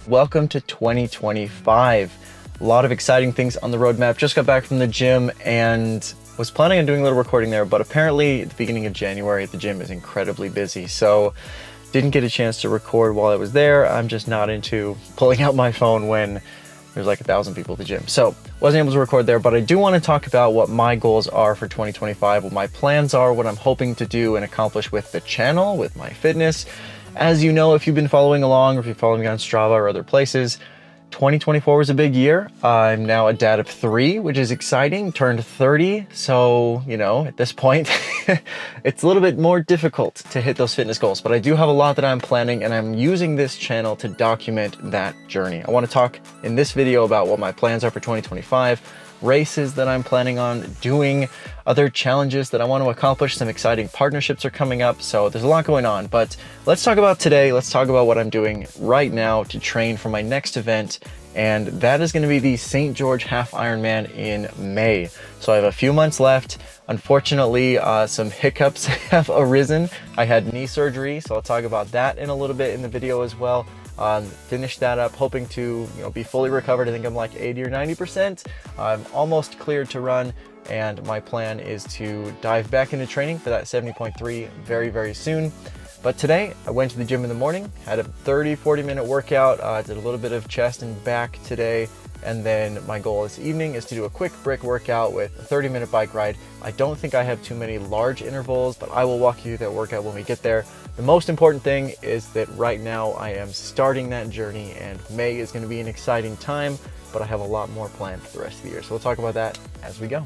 Welcome to 2025. A lot of exciting things on the roadmap. Just got back from the gym and was planning on doing a little recording there, but apparently at the beginning of January the gym is incredibly busy. So didn't get a chance to record while I was there. I'm just not into pulling out my phone when there's like 1,000 people at the gym. So wasn't able to record there, but I do want to talk about what my goals are for 2025, what my plans are, what I'm hoping to do and accomplish with the channel, with my fitness. As you know, if you've been following along or if you're following me on Strava or other places, 2024 was a big year. I'm now a dad of 3, which is exciting, turned 30. So, you know, at this point, it's a little bit more difficult to hit those fitness goals, but I do have a lot that I'm planning and I'm using this channel to document that journey. I want to talk in this video about what my plans are for 2025, races that I'm planning on doing, other challenges that I want to accomplish, some exciting partnerships are coming up, so there's a lot going on. But let's talk about today. Let's talk about what I'm doing right now to train for my next event, and that is going to be the St. George Half Ironman in May. So I have a few months left. Unfortunately, some hiccups have arisen. I had knee surgery, so I'll talk about that in a little bit in the video as well. Finish that up, hoping to be fully recovered. I think I'm like 80 or 90%. I'm almost cleared to run, and my plan is to dive back into training for that 70.3 very, very soon. But today I went to the gym in the morning, had a 30-40 minute workout, did a little bit of chest and back today, and then my goal this evening is to do a quick brick workout with a 30-minute bike ride. I don't think I have too many large intervals, but I will walk you through that workout when we get there. The most important thing is that right now I am starting that journey, and May is going to be an exciting time, but I have a lot more planned for the rest of the year. So we'll talk about that as we go.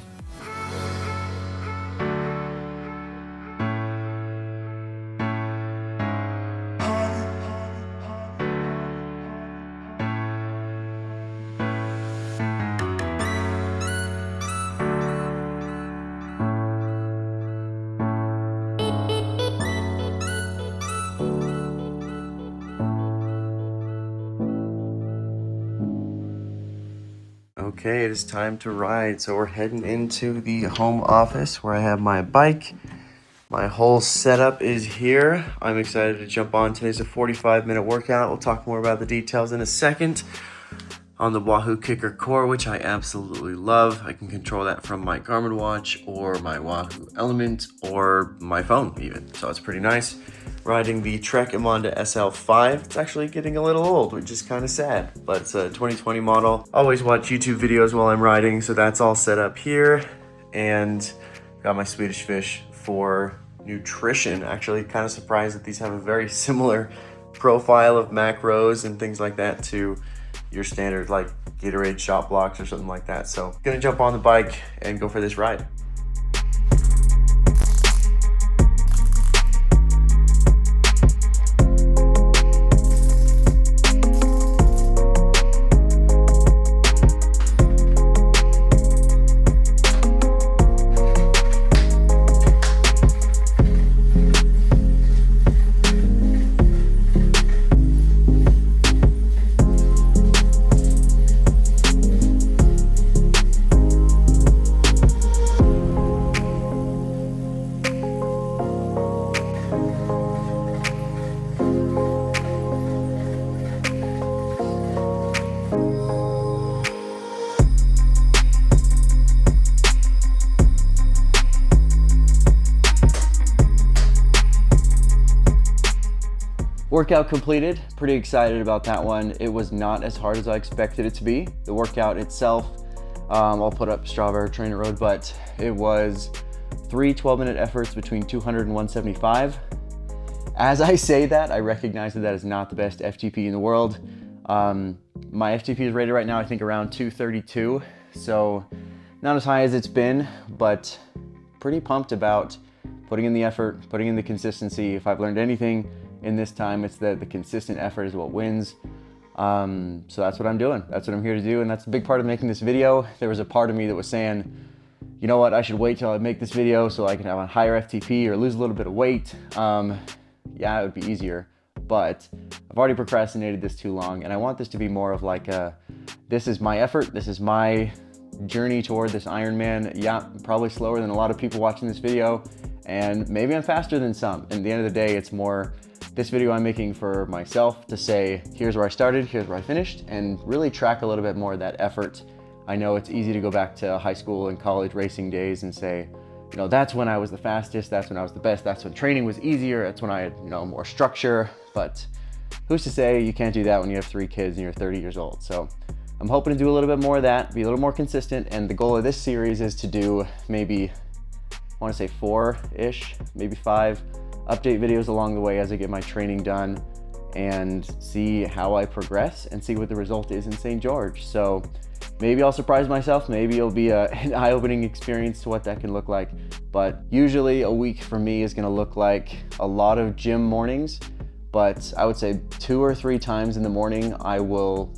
Okay, it is time to ride. So we're heading into the home office where I have my bike. My whole setup is here. I'm excited to jump on. Today's a 45-minute workout. We'll talk more about the details in a second. On the Wahoo Kickr Core, which I absolutely love. I can control that from my Garmin watch or my Wahoo Element or my phone even. So it's pretty nice. Riding the Trek Emonda SL5. It's actually getting a little old, which is kind of sad, but it's a 2020 model. Always watch YouTube videos while I'm riding, so that's all set up here. And got my Swedish Fish for nutrition. Actually kind of surprised that these have a very similar profile of macros and things like that to your standard like Gatorade shot blocks or something like that. So gonna jump on the bike and go for this ride. Workout completed. Pretty excited about that one. It was not as hard as I expected it to be. The workout itself, I'll put up Strava Trainer Road, but it was 3 12-minute efforts between 200 and 175. As I say that, I recognize that that is not the best FTP in the world. My FTP is rated right now, I think around 232. So not as high as it's been, but pretty pumped about putting in the effort, putting in the consistency. If I've learned anything in this time, it's that the consistent effort is what wins. So that's what I'm doing. That's what I'm here to do. And that's a big part of making this video. There was a part of me that was saying, you know what, I should wait till I make this video so I can have a higher FTP or lose a little bit of weight. Yeah, it would be easier, but I've already procrastinated this too long. And I want this to be more of like this is my effort. This is my journey toward this Ironman. Yeah, probably slower than a lot of people watching this video. And maybe I'm faster than some. And at the end of the day, it's more This video I'm making for myself to say, here's where I started, here's where I finished, and really track a little bit more of that effort. I know it's easy to go back to high school and college racing days and say, you know, that's when I was the fastest, that's when I was the best, that's when training was easier, that's when I had, you know, more structure. But who's to say you can't do that when you have 3 kids and you're 30 years old? So I'm hoping to do a little bit more of that, be a little more consistent. And the goal of this series is to do maybe, I want to say 4-ish, maybe 5 update videos along the way as I get my training done and see how I progress and see what the result is in St. George. So maybe I'll surprise myself, maybe it'll be an eye-opening experience to what that can look like. But usually a week for me is gonna look like a lot of gym mornings, but I would say 2 or 3 times in the morning I will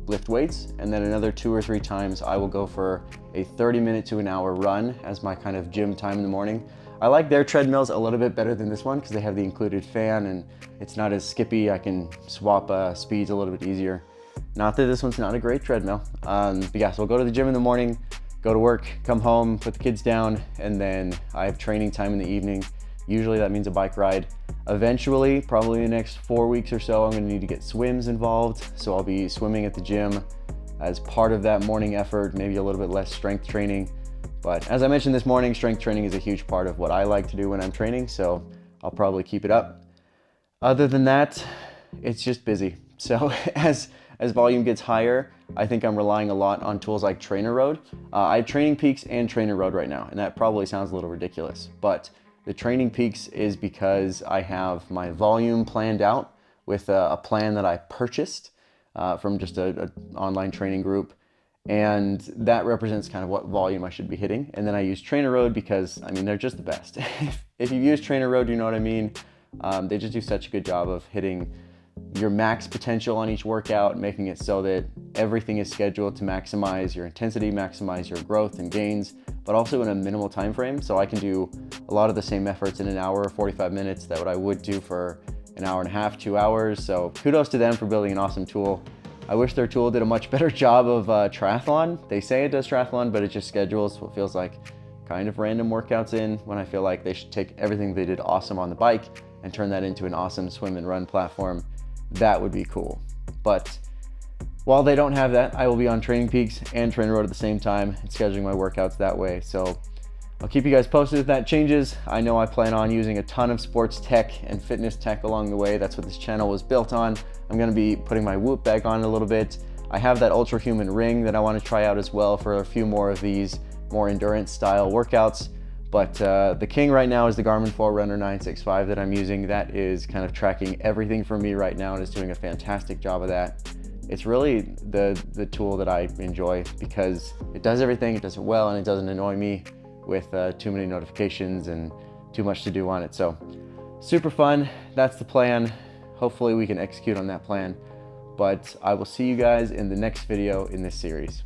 lift weights, and then another 2 or 3 times I will go for a 30-minute to an hour run as my kind of gym time in the morning. I like their treadmills a little bit better than this one because they have the included fan and it's not as skippy. I can swap speeds a little bit easier. Not that this one's not a great treadmill. But yeah, so I'll go to the gym in the morning, go to work, come home, put the kids down, and then I have training time in the evening. Usually that means a bike ride. Eventually, probably in the next 4 weeks or so, I'm gonna need to get swims involved. So I'll be swimming at the gym as part of that morning effort, maybe a little bit less strength training. But as I mentioned this morning, strength training is a huge part of what I like to do when I'm training, so I'll probably keep it up. Other than that, it's just busy. So as volume gets higher, I think I'm relying a lot on tools like TrainerRoad. I have Training Peaks and TrainerRoad right now, and that probably sounds a little ridiculous, but the Training Peaks is because I have my volume planned out with a plan that I purchased from just an online training group. And that represents kind of what volume I should be hitting. And then I use TrainerRoad because, I mean, they're just the best. If you use TrainerRoad, you know what I mean. They just do such a good job of hitting your max potential on each workout, making it so that everything is scheduled to maximize your intensity, maximize your growth and gains, but also in a minimal time frame. So I can do a lot of the same efforts in an hour or 45 minutes that what I would do for an hour and a half, 2 hours. So kudos to them for building an awesome tool. I wish their tool did a much better job of triathlon. They say it does triathlon, but it just schedules what feels like kind of random workouts in, when I feel like they should take everything they did awesome on the bike and turn that into an awesome swim and run platform. That would be cool. But while they don't have that, I will be on Training Peaks and TrainerRoad at the same time and scheduling my workouts that way. So I'll keep you guys posted if that changes. I know I plan on using a ton of sports tech and fitness tech along the way. That's what this channel was built on. I'm gonna be putting my Whoop back on a little bit. I have that Ultrahuman ring that I wanna try out as well for a few more of these more endurance style workouts. But the king right now is the Garmin Forerunner 965 that I'm using. That is kind of tracking everything for me right now and is doing a fantastic job of that. It's really the tool that I enjoy because it does everything, it does it well, and it doesn't annoy me with too many notifications and too much to do on it. So super fun, that's the plan. Hopefully we can execute on that plan. But I will see you guys in the next video in this series.